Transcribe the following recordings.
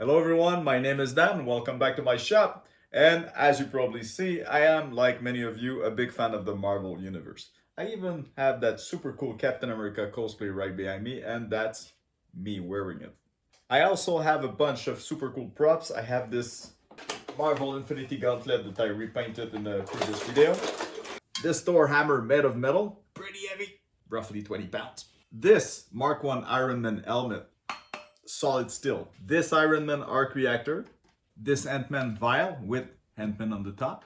Hello everyone, my name is Dan. Welcome back to my shop. And as you probably see, I am, like many of you, a big fan of the Marvel Universe. I even have that super cool Captain America cosplay right behind me, and that's me wearing it. I also have a bunch of super cool props. I have this Marvel Infinity Gauntlet that I repainted in the previous video. This Thor hammer made of metal, pretty heavy, roughly 20 pounds. This Mark 1 Iron Man helmet, solid steel. This Iron Man arc reactor, this Ant-Man vial with Ant-Man on the top,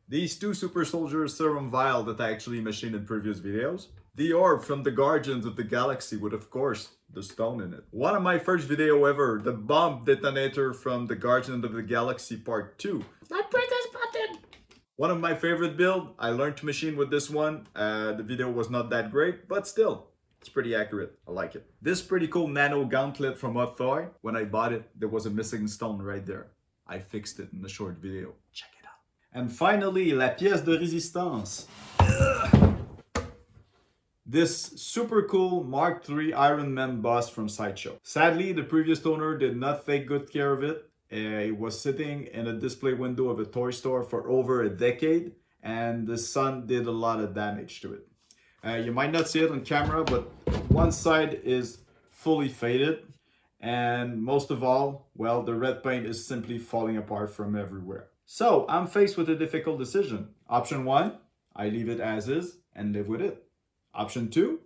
these two super soldier serum vial that I actually machined in previous videos, the orb from the Guardians of the Galaxy with, of course, the stone in it. One of my first video ever, the bomb detonator from the Guardians of the Galaxy Part 2. I press this button! One of my favorite build, I learned to machine with this one. The video was not that great, but still, it's pretty accurate. I like it. This pretty cool nano gauntlet from Hot Toy. When I bought it, there was a missing stone right there. I fixed it in a short video. Check it out. And finally, la pièce de résistance. This super cool Mark III Iron Man boss from Sideshow. Sadly, the previous owner did not take good care of it. It was sitting in a display window of a toy store for over a decade, and the sun did a lot of damage to it. You might not see it on camera, but one side is fully faded, and most of all, well, the red paint is simply falling apart from everywhere. So I'm faced with a difficult decision. Option 1, I leave it as is and live with it. Option 2,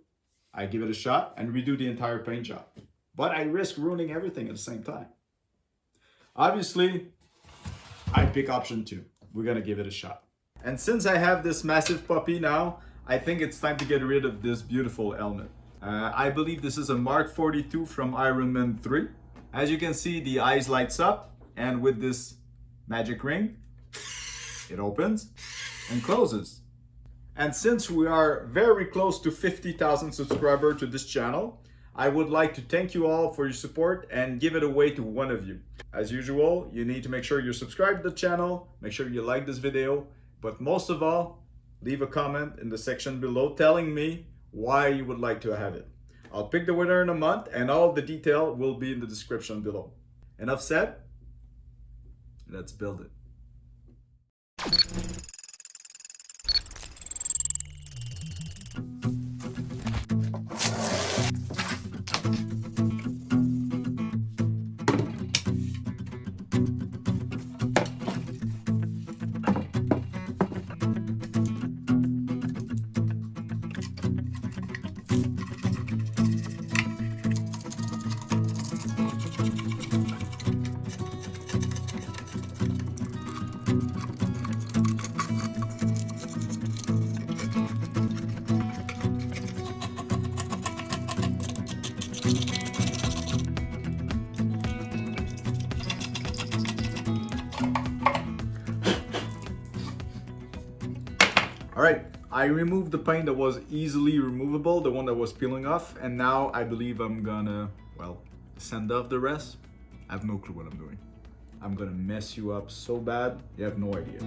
I give it a shot and redo the entire paint job. But I risk ruining everything at the same time. Obviously, I pick option 2. We're gonna give it a shot. And since I have this massive puppy now, I think it's time to get rid of this beautiful helmet. I believe this is a Mark 42 from Iron Man 3. As you can see, the eyes lights up, and with this magic ring, it opens and closes. And since we are very close to 50,000 subscribers to this channel, I would like to thank you all for your support and give it away to one of you. As usual, you need to make sure you're subscribed to the channel, make sure you like this video, but most of all, leave a comment in the section below telling me why you would like to have it. I'll pick the winner in a month, and all the detail will be in the description below. Enough said, let's build it. Alright, I removed the paint that was easily removable, the one that was peeling off, and now I believe I'm gonna, well, sand off the rest. I have no clue what I'm doing. I'm gonna mess you up so bad, you have no idea.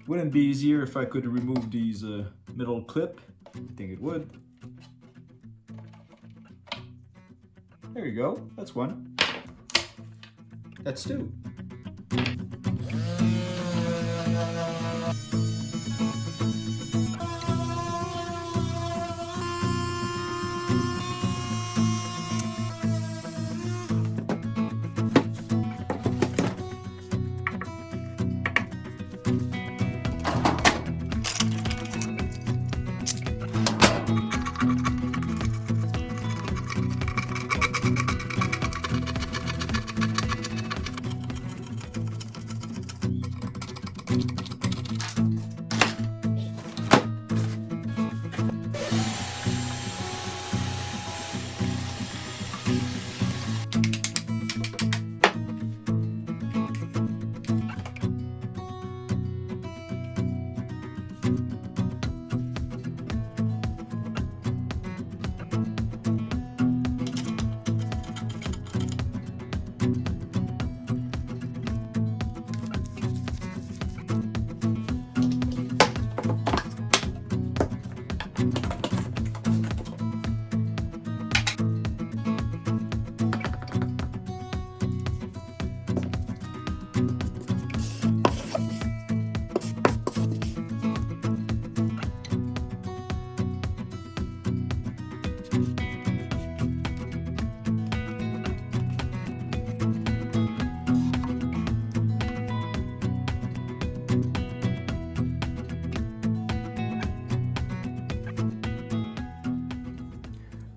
Wouldn't it be easier if I could remove these middle clip? I think it would. There you go, that's one. That's two.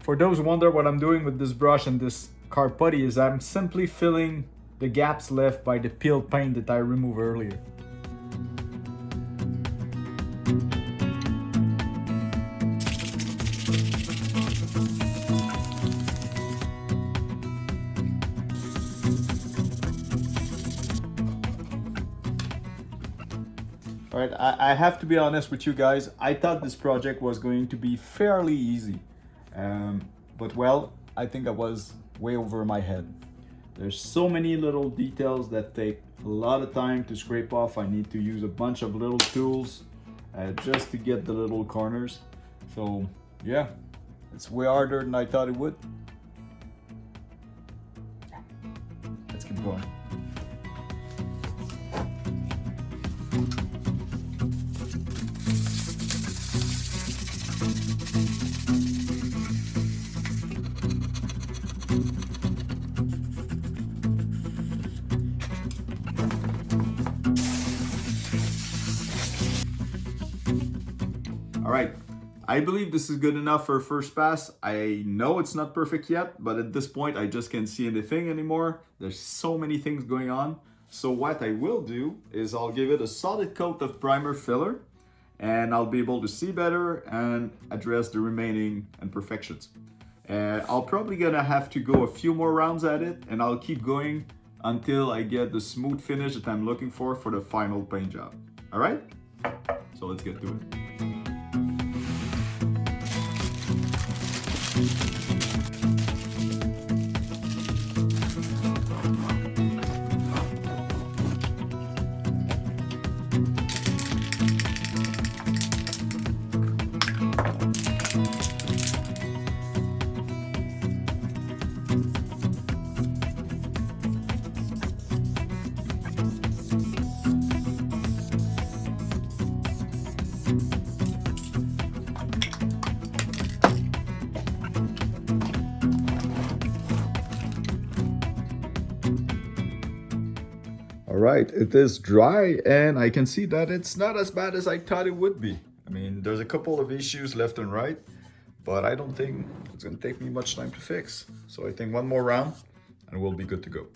For those who wonder what I'm doing with this brush and this car putty is I'm simply filling the gaps left by the peeled paint that I removed earlier. All right, I have to be honest with you guys. I thought this project was going to be fairly easy. But well, I think I was way over my head. There's so many little details that take a lot of time to scrape off. I need to use a bunch of little tools just to get the little corners. So yeah, it's way harder than I thought it would. Let's keep going. All right, I believe this is good enough for a first pass. I know it's not perfect yet, but at this point I just can't see anything anymore. There's so many things going on. So what I will do is I'll give it a solid coat of primer filler and I'll be able to see better and address the remaining imperfections. I'll probably gonna have to go a few more rounds at it, and I'll keep going until I get the smooth finish that I'm looking for the final paint job. All right, so let's get to it. All right, it is dry and I can see that it's not as bad as I thought it would be. I mean, there's a couple of issues left and right, but I don't think it's gonna take me much time to fix. So I think one more round and we'll be good to go.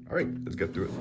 All right, let's get to it.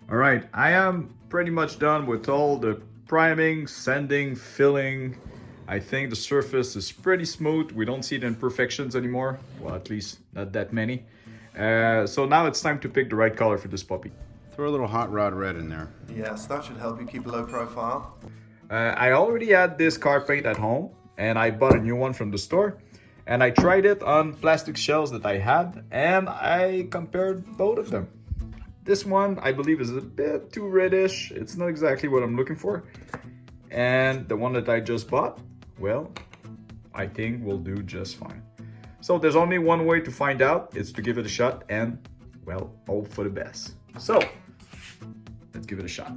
All right, I am pretty much done with all the priming, sanding, filling. I think the surface is pretty smooth. We don't see the imperfections anymore. Well, at least not that many. So now it's time to pick the right color for this puppy. Throw a little hot rod red in there. Yes, that should help you keep a low profile. I already had this car paint at home and I bought a new one from the store. And I tried it on plastic shells that I had and I compared both of them. This one, I believe, is a bit too reddish. It's not exactly what I'm looking for. And the one that I just bought, well, I think will do just fine. So there's only one way to find out. It's to give it a shot and, well, hope for the best. So, let's give it a shot.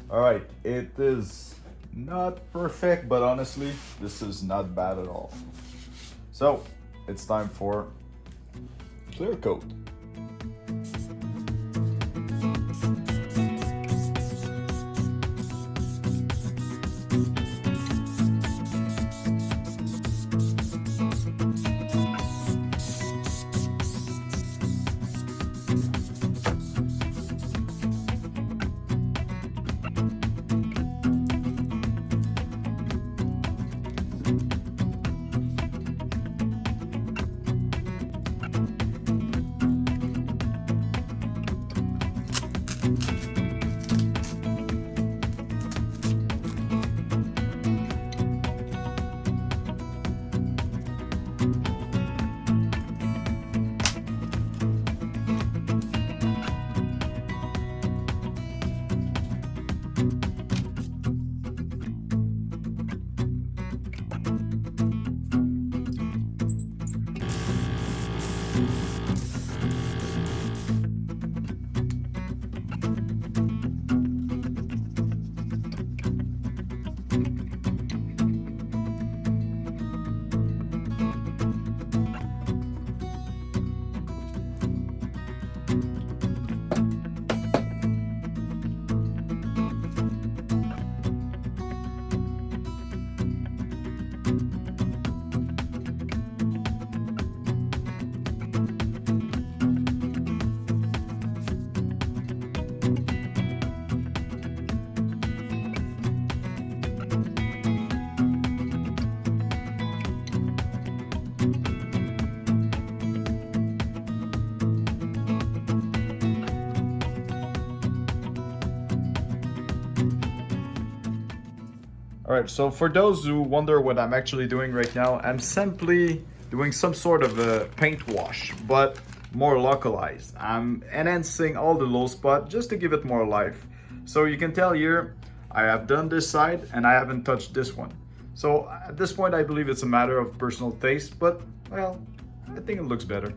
All right, it is not perfect, but honestly, this is not bad at all. So it's time for clear coat. All right, so for those who wonder what I'm actually doing right now, I'm simply doing some sort of a paint wash, but more localized. I'm enhancing all the low spot just to give it more life. So you can tell here, I have done this side and I haven't touched this one. So at this point, I believe it's a matter of personal taste, but well, I think it looks better.